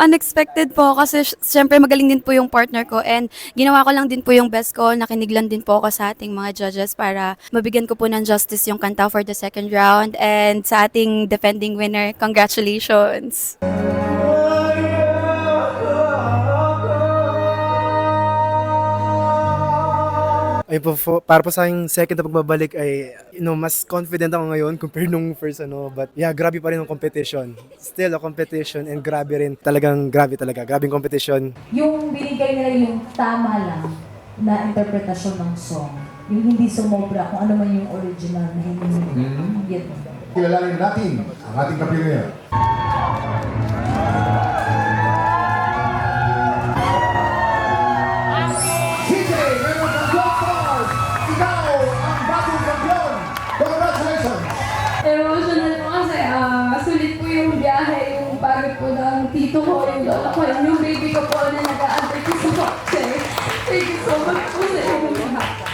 unexpected po kasi syempre magaling din po yung partner ko and ginawa ko lang din po yung best ko. Nakinig lang din po ako sa ating mga judges para mabigyan ko po ng justice yung kanta for the second round. And sa ating defending winner, congratulations! Ay para po sa aking second na pagbabalik ay mas confident ako ngayon compared nung first but yeah, grabe pa rin ang competition. Still a competition and grabe rin. Grabe talaga. Grabe yung competition. Yung binigay nila yung tama lang na interpretasyon ng song. Yung hindi sumobra kung ano man yung original na hindi yun. Kilalanin natin ang ating kapilya. CJ, member ng Gold Stars, ikaw ang bagong kampiyon. Congratulations! Emotional po kasi sulit po yung biyahe, yung pagod po ng tito ko, yung lola ko, yung baby ko po na nag-aantay